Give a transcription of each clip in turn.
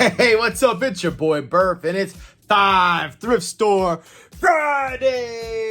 Hey, what's up? It's your boy Burf, and it's 5 Thrift Store Friday!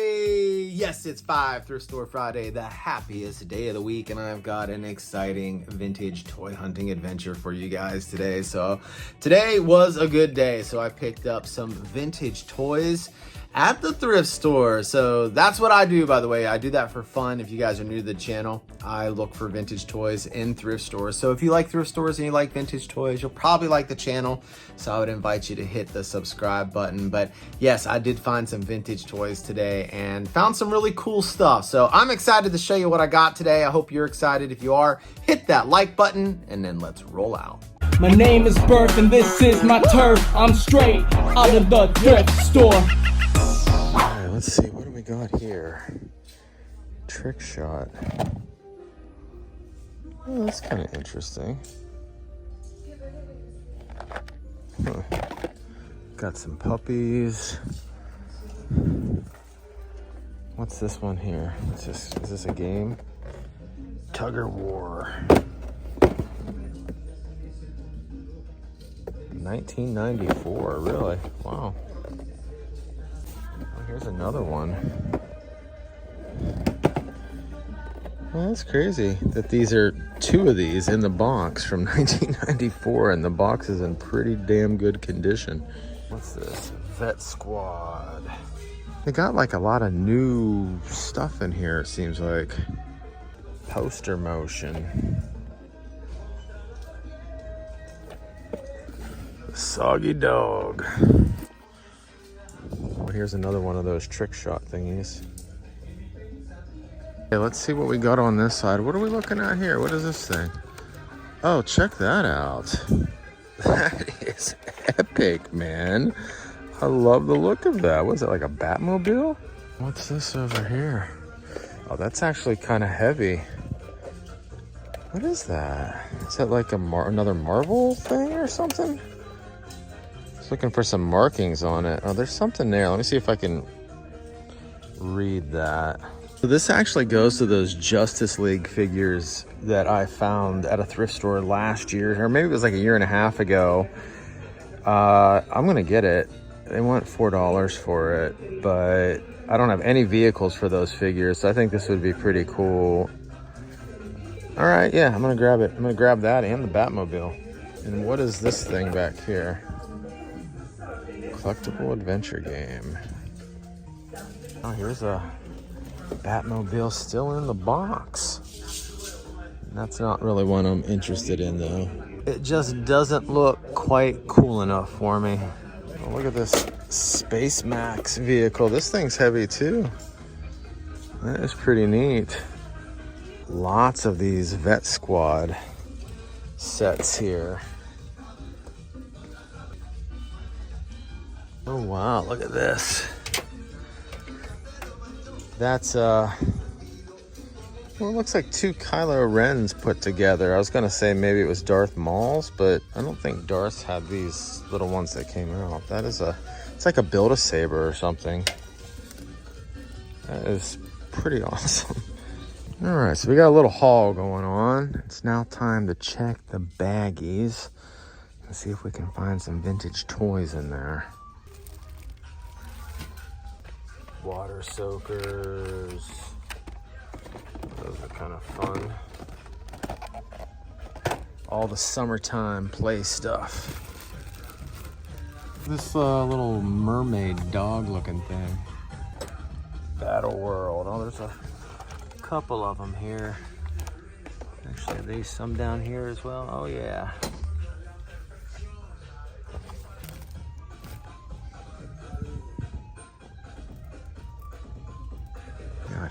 Yes, it's 5 Thrift Store Friday, the happiest day of the week, and I've got an exciting vintage toy hunting adventure for you guys today. So today was a good day, so I picked up some vintage toys at the thrift store. So that's what I do, by the way. I do that for fun. If you guys are new to the channel, I look for vintage toys in thrift stores. So if you like thrift stores and you like vintage toys, you'll probably like the channel. So I would invite you to hit the subscribe button. But yes, I did find some vintage toys today and found some really cool stuff. So I'm excited to show you what I got today. I hope you're excited. If you are, hit that like button and then let's roll out. My name is Burf and this is my turf. I'm straight out of the thrift store. Let's see, what do we got here? Trick shot. Oh, that's kind of interesting. Huh. Got some puppies. What's this one here? Is this a game? Tug of War. 1994, really? Wow. Here's another one. Well, that's crazy that these are two of these in the box from 1994, and the box is in pretty damn good condition. What's this? Vet Squad. They got like a lot of new stuff in here, it seems like. Poster motion. Soggy Dog. Here's another one of those trick shot thingies. Okay, let's see what we got on this side. What are we looking at here? What is this thing? Oh, check that out. That is epic, man. I love the look of that. What is it, like a Batmobile? What's this over here? Oh, that's actually kind of heavy. What is that? Is that like another Marvel thing or something? Looking for some markings on it. Oh, there's something there. Let me see if I can read that. So this actually goes to those Justice League figures that I found at a thrift store last year, or maybe it was like a year and a half ago. I'm gonna get it. They want $4 for it, but I don't have any vehicles for those figures, so I think this would be pretty cool. All right, yeah, I'm gonna grab it. I'm gonna grab that and the Batmobile. And what is this thing back here? Collectible adventure game. Oh, here's a Batmobile still in the box. That's not really one I'm interested in, though. It just doesn't look quite cool enough for me. Oh, look at this Space Max vehicle. This thing's heavy, too. That is pretty neat. Lots of these Vet Squad sets here. Oh wow, look at this. That's well, it looks like two Kylo Rens put together. I was gonna say maybe it was Darth Maul's, but I don't think Darth had these little ones that came out. That is it's like a Build-A-Saber or something. That is pretty awesome. All right, so we got a little haul going on. It's now time to check the baggies and see if we can find some vintage toys in there. Water soakers. Those are kind of fun. All the summertime play stuff. This little mermaid dog looking thing. Battle World. Oh, there's a couple of them here. Actually, are these some down here as well? Oh yeah.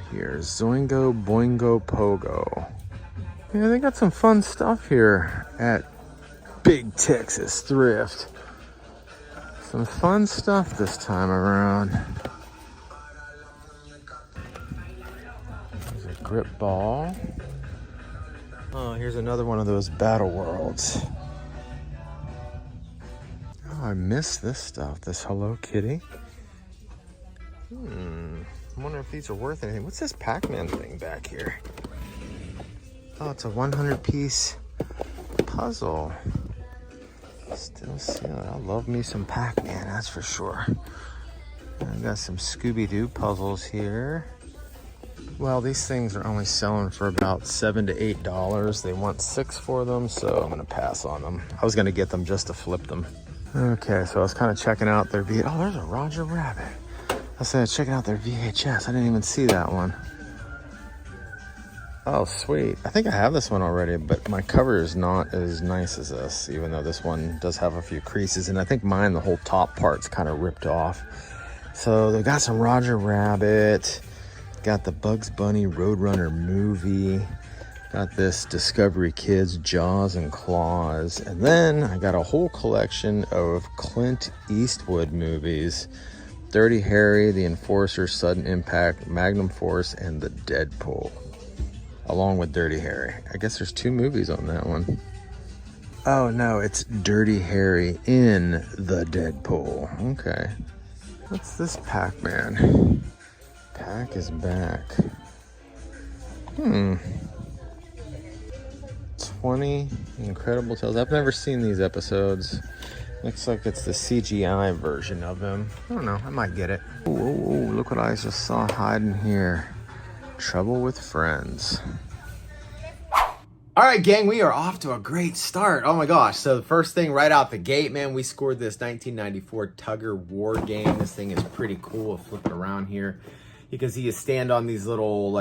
Here, Zoingo Boingo Pogo. Yeah, they got some fun stuff here at Big Texas Thrift. Some fun stuff this time around. There's a grip ball. Oh, here's another one of those Battle Worlds. Oh, I miss this stuff, this Hello Kitty. I wonder if these are worth anything. What's this Pac-Man thing back here? Oh, it's a 100-piece puzzle. Still sealed. I love me some Pac-Man, that's for sure. I got some Scooby-Doo puzzles here. Well, these things are only selling for about $7 to $8. They want $6 for them, so I'm gonna pass on them. I was gonna get them just to flip them. Okay, so I was kind of checking out their oh, there's a Roger Rabbit. I was checking out their VHS. I didn't even see that one. Oh, sweet. I think I have this one already, but my cover is not as nice as this, even though this one does have a few creases. And I think mine, the whole top part's kind of ripped off. So they got some Roger Rabbit, got the Bugs Bunny Roadrunner movie, got this Discovery Kids Jaws and Claws, and then I got a whole collection of Clint Eastwood movies: Dirty Harry, The Enforcer, Sudden Impact, Magnum Force, and The Deadpool, along with Dirty Harry. I guess there's 2 movies on that one. Oh no, it's Dirty Harry in The Deadpool. Okay. What's this Pac-Man? Pac is back. 20 Incredible Tales. I've never seen these episodes. Looks like it's the CGI version of them. I don't know, I might get it. Oh, look what I just saw hiding here. Trouble with Friends. All right, gang, we are off to a great start. Oh my gosh. So the first thing right out the gate, man, we scored this 1994 Tugger War game. This thing is pretty cool. I'll flip it around here. You can see you stand on these little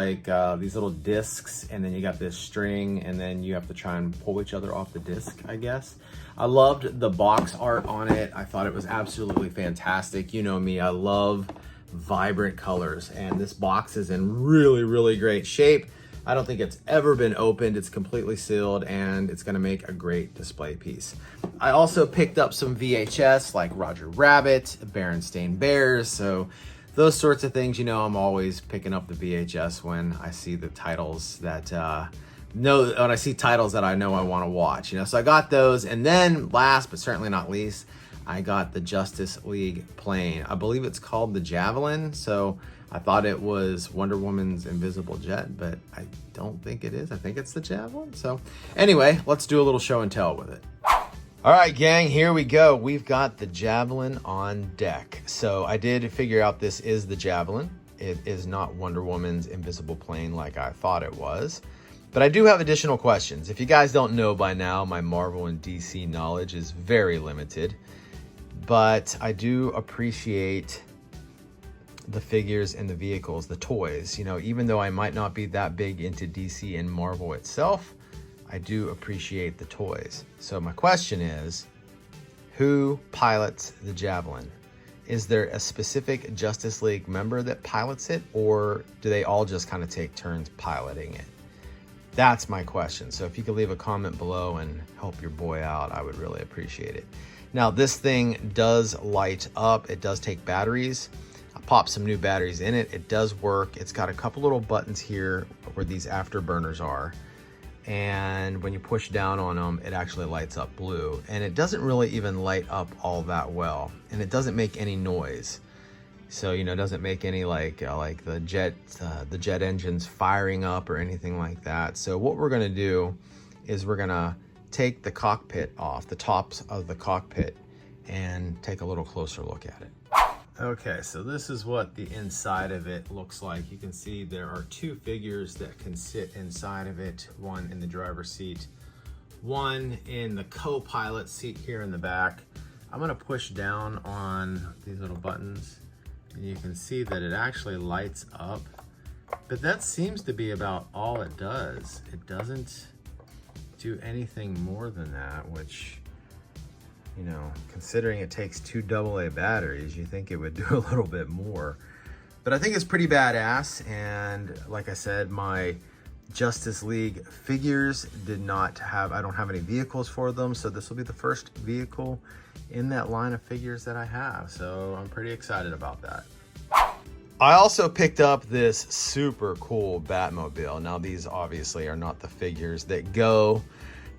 these little discs, and then you got this string, and then you have to try and pull each other off the disc, I guess. I loved the box art on it. I thought it was absolutely fantastic. You know me, I love vibrant colors, and this box is in really, really great shape. I don't think it's ever been opened. It's completely sealed, and it's gonna make a great display piece. I also picked up some VHS like Roger Rabbit, Berenstain Bears, so those sorts of things. You know, I'm always picking up the VHS when I see the titles that when I see titles that I know I want to watch. You know, so I got those, and then last but certainly not least, I got the Justice League plane. I believe it's called the Javelin. So I thought it was Wonder Woman's invisible jet, but I don't think it is. I think it's the Javelin. So anyway, let's do a little show and tell with it. All right, gang, here we go. We've got the Javelin on deck. So I did figure out this is the Javelin. It is not Wonder Woman's invisible plane like I thought it was. But I do have additional questions. If you guys don't know by now, my Marvel and DC knowledge is very limited. But I do appreciate the figures and the vehicles, the toys. You know, even though I might not be that big into DC and Marvel itself, I do appreciate the toys. So my question is, who pilots the Javelin? Is there a specific Justice League member that pilots it, or do they all just kind of take turns piloting it? That's my question. So if you could leave a comment below and help your boy out, I would really appreciate it. Now, this thing does light up. It does take batteries. I popped some new batteries in it. It does work. It's got a couple little buttons here where these afterburners are. And when you push down on them, it actually lights up blue. And it doesn't really even light up all that well. And it doesn't make any noise. So, you know, it doesn't make any like the jet engines firing up or anything like that. So what we're gonna do is we're gonna take the cockpit off, the tops of the cockpit, and take a little closer look at it. Okay, so this is what the inside of it looks like. You can see there are 2 figures that can sit inside of it, one in the driver's seat, one in the co-pilot seat here in the back. I'm gonna push down on these little buttons, and you can see that it actually lights up, but that seems to be about all it does. It doesn't do anything more than that, which, you know, considering it takes 2 AA batteries, you think it would do a little bit more. But I think it's pretty badass, and like I said, my Justice League figures I don't have any vehicles for them, so this will be the first vehicle in that line of figures that I have, so I'm pretty excited about that. I also picked up this super cool Batmobile. Now, these obviously are not the figures that go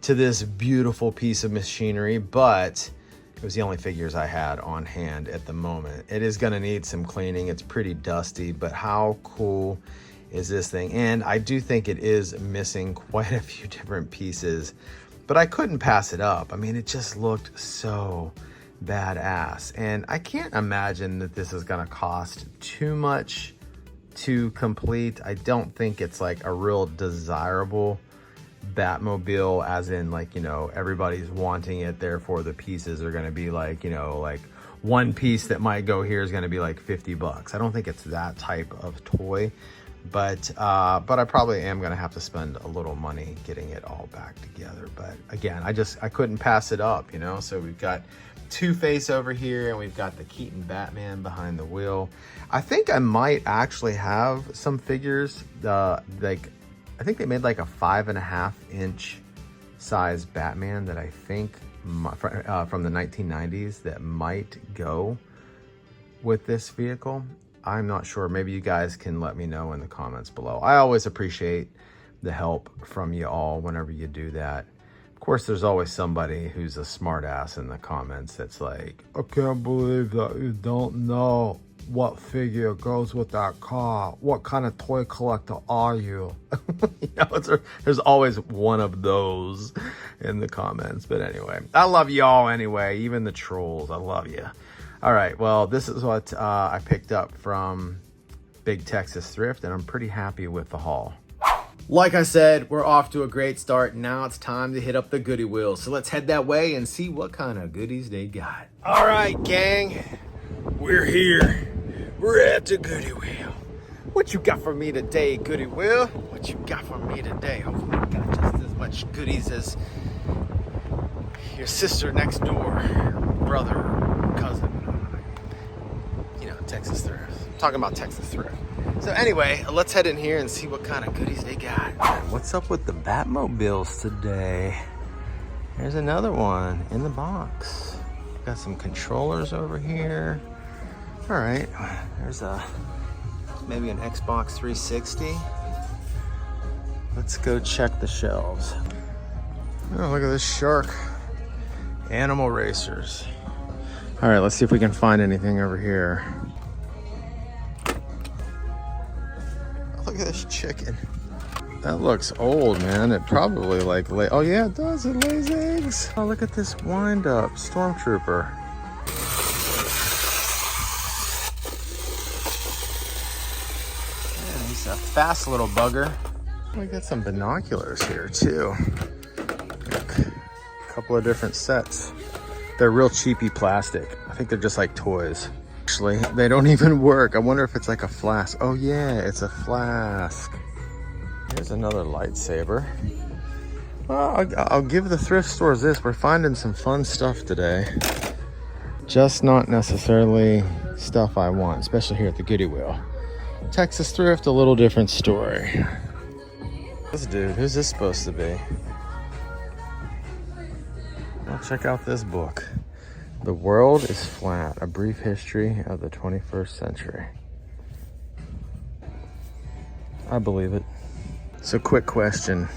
to this beautiful piece of machinery, but it was the only figures I had on hand at the moment. It is gonna need some cleaning. It's pretty dusty, but how cool is this thing? And I do think it is missing quite a few different pieces, but I couldn't pass it up. I mean, it just looked so badass. And I can't imagine that this is gonna cost too much to complete. I don't think it's like a real desirable Batmobile, as in like, you know, everybody's wanting it, therefore the pieces are gonna be like, you know, like one piece that might go here is gonna be like 50 bucks. I don't think it's that type of toy, but I probably am gonna have to spend a little money getting it all back together. But again, I couldn't pass it up, you know. So we've got Two-Face over here, and we've got the Keaton Batman behind the wheel. I think I might actually have some figures, like I think they made like a 5.5 inch size Batman that I think from the 1990s that might go with this vehicle. I'm not sure. Maybe you guys can let me know in the comments below. I always appreciate the help from you all whenever you do that. Of course, there's always somebody who's a smart ass in the comments that's like, I can't believe that you don't know what figure goes with that car. What kind of toy collector are you? You know, there's always one of those in the comments. But anyway, I love y'all anyway, even the trolls. I love you. All right, well, this is what I picked up from Big Texas Thrift, and I'm pretty happy with the haul. Like I said, we're off to a great start. Now it's time to hit up the goodie wheel. So let's head that way and see what kind of goodies they got. All right, gang, we're here. We're at the goodie wheel. What you got for me today, goodie wheel? What you got for me today? Hopefully you got just as much goodies as your sister next door, brother, cousin. You know, Texas Thrift. I'm talking about Texas Thrift. So anyway, let's head in here and see what kind of goodies they got. What's up with the Batmobiles today? There's another one in the box. Got some controllers over here. All right, there's maybe an Xbox 360. Let's go check the shelves. Oh, look at this shark. Animal racers. All right, let's see if we can find anything over here. Look at this chicken. That looks old, man. It probably like oh yeah, it does. It lays eggs. Oh, look at this wind-up stormtrooper. Yeah, he's a fast little bugger. We got some binoculars here too. A couple of different sets. They're real cheapy plastic. I think they're just like toys. Actually, they don't even work. I wonder if it's like a flask. Oh yeah, it's a flask. Here's another lightsaber. Well, I'll give the thrift stores this. We're finding some fun stuff today. Just not necessarily stuff I want, especially here at the goodie wheel. Texas Thrift, a little different story. This dude, who's this supposed to be? Well, check out this book. The World is Flat, A Brief History of the 21st Century. I believe it. So quick question.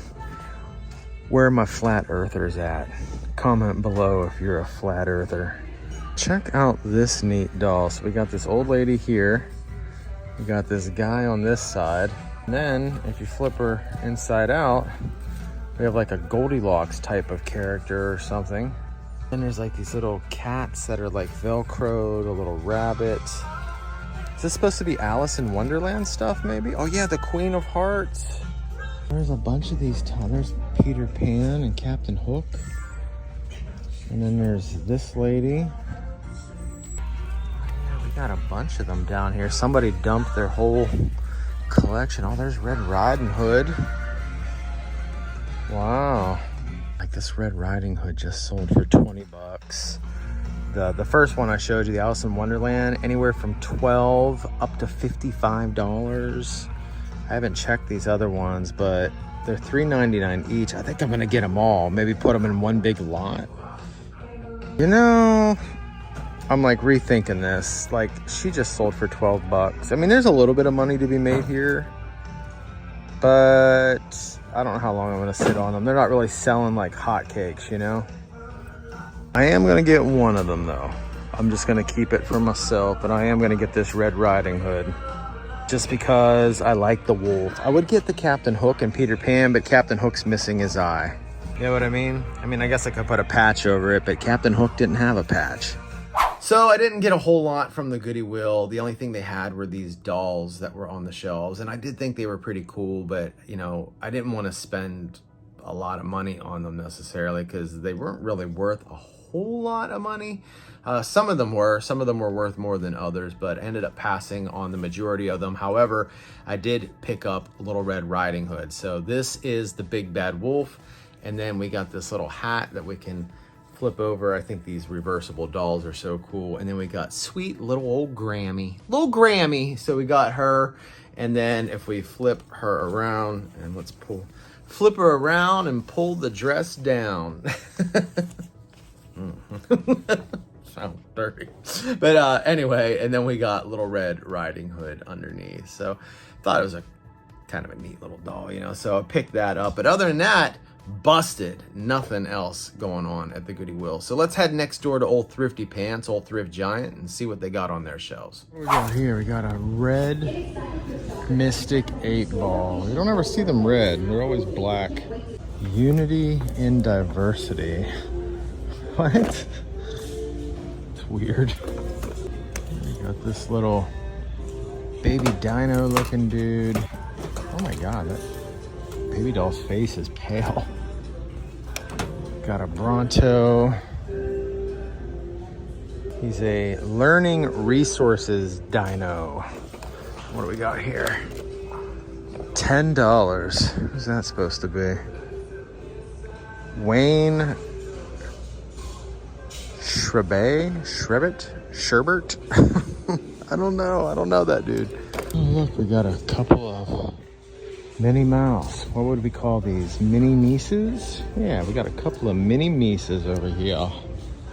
Where are my flat earthers at? Comment below if you're a flat earther. Check out this neat doll. So we got this old lady here. We got this guy on this side. And then if you flip her inside out, we have like a Goldilocks type of character or something. And there's like these little cats that are like Velcroed, a little rabbit. Is this supposed to be Alice in Wonderland stuff maybe? Oh yeah, the Queen of Hearts. There's a bunch of these. There's Peter Pan and Captain Hook. And then there's this lady. Yeah, we got a bunch of them down here. Somebody dumped their whole collection. Oh, there's Red Riding Hood. Wow. Like this Red Riding Hood just sold for 20 bucks. The first one I showed you, the Alice in Wonderland, anywhere from $12 up to $55. I haven't checked these other ones, but they're $3.99 each. I think I'm gonna get them all. Maybe put them in one big lot. You know, I'm like rethinking this. Like, she just sold for 12 bucks. I mean, there's a little bit of money to be made here, but I don't know how long I'm gonna sit on them. They're not really selling like hotcakes, you know? I am gonna get one of them though. I'm just gonna keep it for myself, but I am gonna get this Red Riding Hood. Just because I like the wolf. I would get the Captain Hook and Peter Pan, but Captain Hook's missing his eye. You know what I mean? I mean, I guess I could put a patch over it, but Captain Hook didn't have a patch. So I didn't get a whole lot from the Goody Wheel. The only thing they had were these dolls that were on the shelves, and I did think they were pretty cool, but you know, I didn't want to spend a lot of money on them necessarily because they weren't really worth a whole lot of money. Some of them were worth more than others, but ended up passing on the majority of them. However, I did pick up Little Red Riding Hood. So this is the Big Bad Wolf, and then we got this little hat that we can flip over. I think these reversible dolls are so cool. And then we got sweet little old Grammy. Little Grammy. So we got her. And then if we flip her around, and let's flip her around and pull the dress down. Sound dirty. But anyway, and then we got Little Red Riding Hood underneath. So thought it was a kind of a neat little doll, you know. So I picked that up. But other than that, busted. Nothing else going on at the Goody Wheel. So let's head next door to Old Thrifty Pants, Old Thrift Giant, and see what they got on their shelves. What we got here? We got a red Mystic 8-ball. You don't ever see them red. They're always black. Unity in diversity. What? It's weird. We got this little baby dino looking dude. Oh my god, that baby doll's face is pale. Got a Bronto. He's a learning resources dino. What do we got here? $10. Who's that supposed to be? Wayne Sherbert? I don't know that dude. Oh, look, we got a couple of Minnie Mouse. What would we call these? Mini Mises? Yeah, we got a couple of Mini Mises over here. Oh,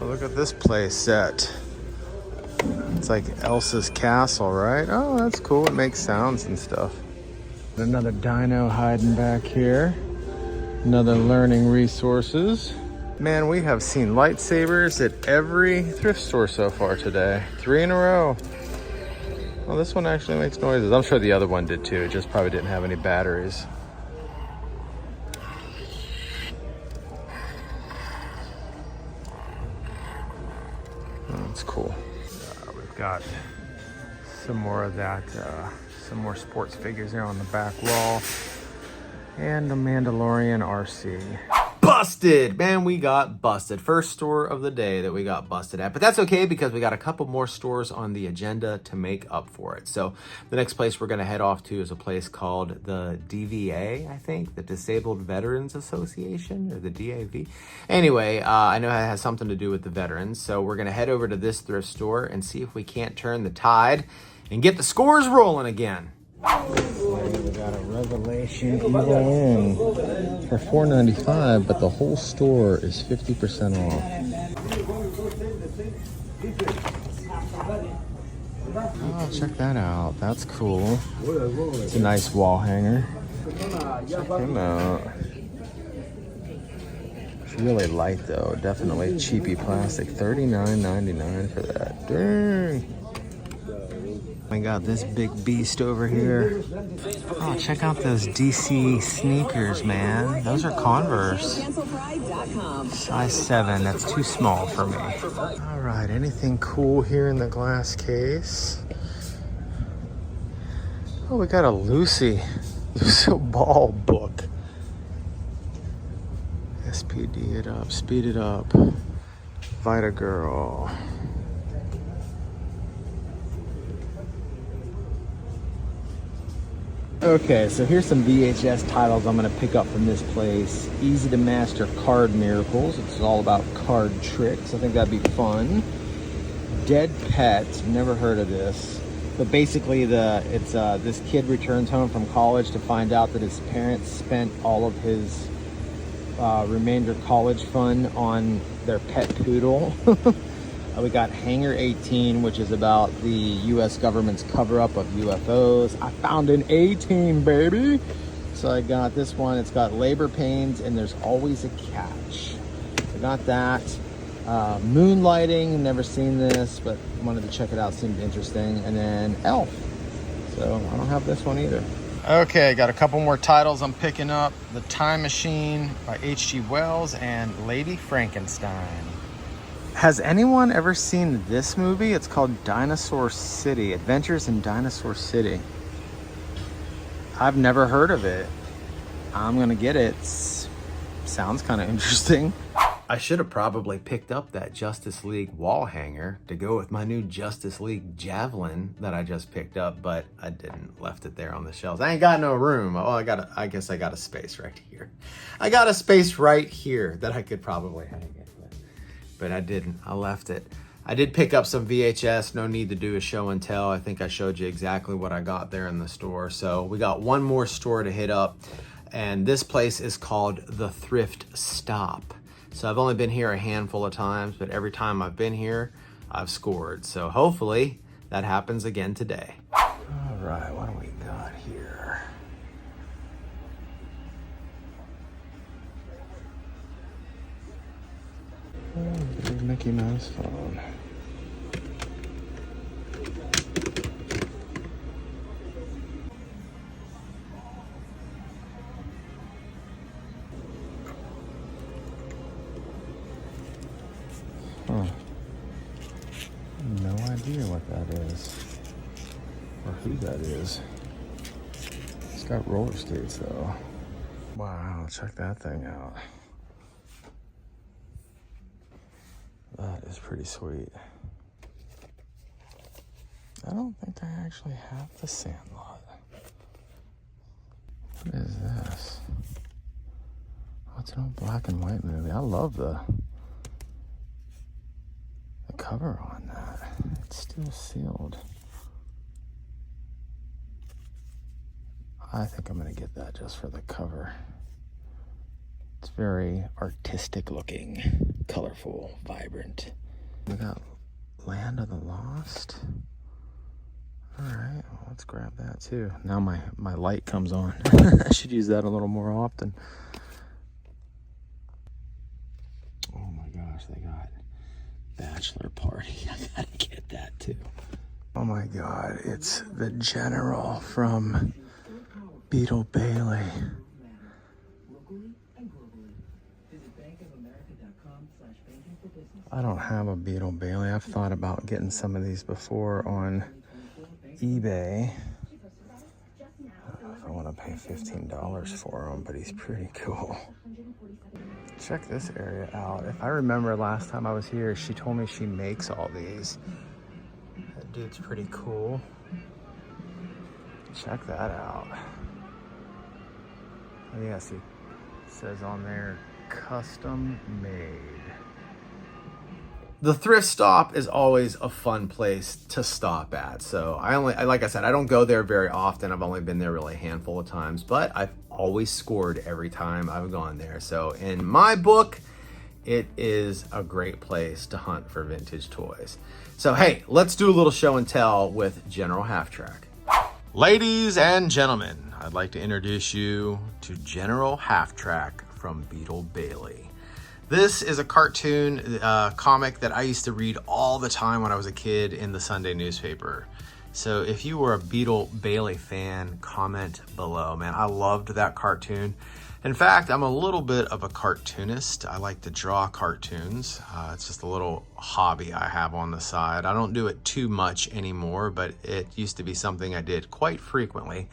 look at this play set. It's like Elsa's castle, right? Oh, that's cool. It makes sounds and stuff. Another dino hiding back here. Another learning resources. Man, we have seen lightsabers at every thrift store so far today. 3 in a row. Well, this one actually makes noises. I'm sure the other one did too. It just probably didn't have any batteries. Oh, that's cool. We've got some more of that, some more sports figures there on the back wall. And the Mandalorian RC. Busted! Man, we got busted. First store of the day that we got busted at. But that's okay because we got a couple more stores on the agenda to make up for it. So the next place we're going to head off to is a place called the DVA, I think. The Disabled Veterans Association, or the DAV. Anyway, I know it has something to do with the veterans. So we're going to head over to this thrift store and see if we can't turn the tide and get the scores rolling again. We got a Revelation Evil In for $4.95, but the whole store is 50% off. Oh, check that out. That's cool. It's a nice wall hanger. Check him out. It's really light though. Definitely cheapy plastic. $39.99 for that. Dang. We got this big beast over here. Oh, check out those DC sneakers, man. Those are Converse. Size 7, that's too small for me. All right, anything cool here in the glass case? Oh, we got a Lucille Ball book. SPD it up, speed it up. Vita Girl. Okay, so here's some VHS titles I'm going to pick up from this place. Easy to Master Card Miracles. It's all about card tricks. I think that'd be fun. Dead Pet. Never heard of this. But basically, this kid returns home from college to find out that his parents spent all of his remainder college fund on their pet poodle. We got Hangar 18, which is about the U.S. government's cover-up of UFOs. I found an A-team, baby. So I got this one. It's got labor pains, and there's always a catch. I got that. Moonlighting, never seen this, but wanted to check it out. Seemed interesting. And then Elf. So I don't have this one either. Okay, got a couple more titles I'm picking up. The Time Machine by H.G. Wells and Lady Frankenstein. Has anyone ever seen this movie? It's called Dinosaur City, Adventures in Dinosaur City. I've never heard of it. I'm gonna get it. Sounds kind of interesting. I should have probably picked up that Justice League wall hanger to go with my new Justice League javelin that I just picked up, but I didn't. Left it there on the shelves. I ain't got no room. Oh, I guess I got a space right here. I got a space right here that I could probably hang it with, but I didn't. I left it. I did pick up some VHS. No need to do a show and tell. I think I showed you exactly what I got there in the store. So we got one more store to hit up, and this place is called the Thrift Stop. So I've only been here a handful of times, but every time I've been here, I've scored. So hopefully that happens again today. All right, what do we got here? Oh, big Mickey Mouse phone. Huh. No idea what that is. Or who that is. It's got roller skates though. Wow, check that thing out. That is pretty sweet. I don't think I actually have the Sandlot. What is this? Oh, it's an old black and white movie. I love the cover on that. It's still sealed. I think I'm gonna get that just for the cover. It's very artistic looking, colorful, vibrant. We got Land of the Lost. All right, well, let's grab that too. Now my light comes on. I should use that a little more often. Oh my gosh, they got Bachelor Party. I gotta get that too. Oh my God, it's the General from Beetle Bailey. I don't have a Beetle Bailey. I've thought about getting some of these before on eBay. I want to pay $15 for him, but he's pretty cool. Check this area out. If I remember last time I was here, she told me she makes all these. That dude's pretty cool. Check that out. Oh, yeah, see, it says on there, custom made. The thrift stop is always a fun place to stop at. So like I said, I don't go there very often. I've only been there really a handful of times, but I've always scored every time I've gone there. So in my book, it is a great place to hunt for vintage toys. So hey, let's do a little show and tell with General Half Track. Ladies and gentlemen, I'd like to introduce you to General Half Track from Beetle Bailey. This is a cartoon comic that I used to read all the time when I was a kid in the Sunday newspaper. So if you were a Beetle Bailey fan, comment below. Man, I loved that cartoon. In fact, I'm a little bit of a cartoonist. I like to draw cartoons. It's just a little hobby I have on the side. I don't do it too much anymore, but it used to be something I did quite frequently.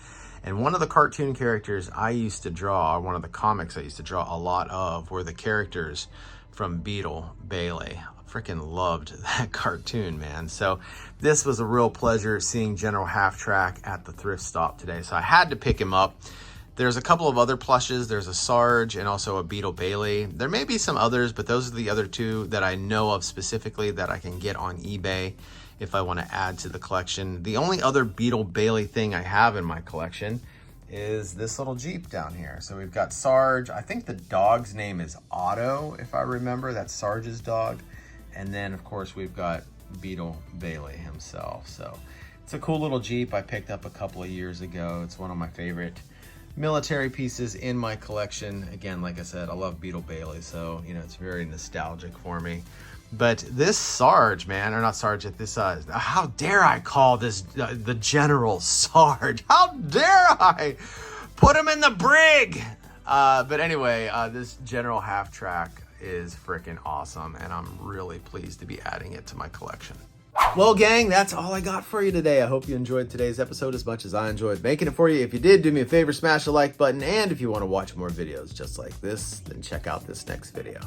And one of the cartoon characters I used to draw, one of the comics I used to draw a lot of, were the characters from Beetle Bailey. I freaking loved that cartoon, man. So this was a real pleasure seeing General Half Track at the thrift stop today. So I had to pick him up. There's a couple of other plushes. There's a Sarge and also a Beetle Bailey. There may be some others, but those are the other two that I know of specifically that I can get on eBay if I want to add to the collection. The only other Beetle Bailey thing I have in my collection is this little Jeep down here. So we've got Sarge. I think the dog's name is Otto, if I remember. That's Sarge's dog. And then, of course, we've got Beetle Bailey himself. So it's a cool little Jeep I picked up a couple of years ago. It's one of my favorite military pieces in my collection. Again, like I said, I love Beetle Bailey, so you know it's very nostalgic for me. But this Sarge, man, or not Sergeant, this, how dare I call this the General Sarge? How dare I put him in the brig? But anyway, this General half track is freaking awesome, and I'm really pleased to be adding it to my collection. Well, gang, that's all I got for you today. I hope you enjoyed today's episode as much as I enjoyed making it for you. If you did, do me a favor, smash the like button, and if you want to watch more videos just like this, then check out this next video.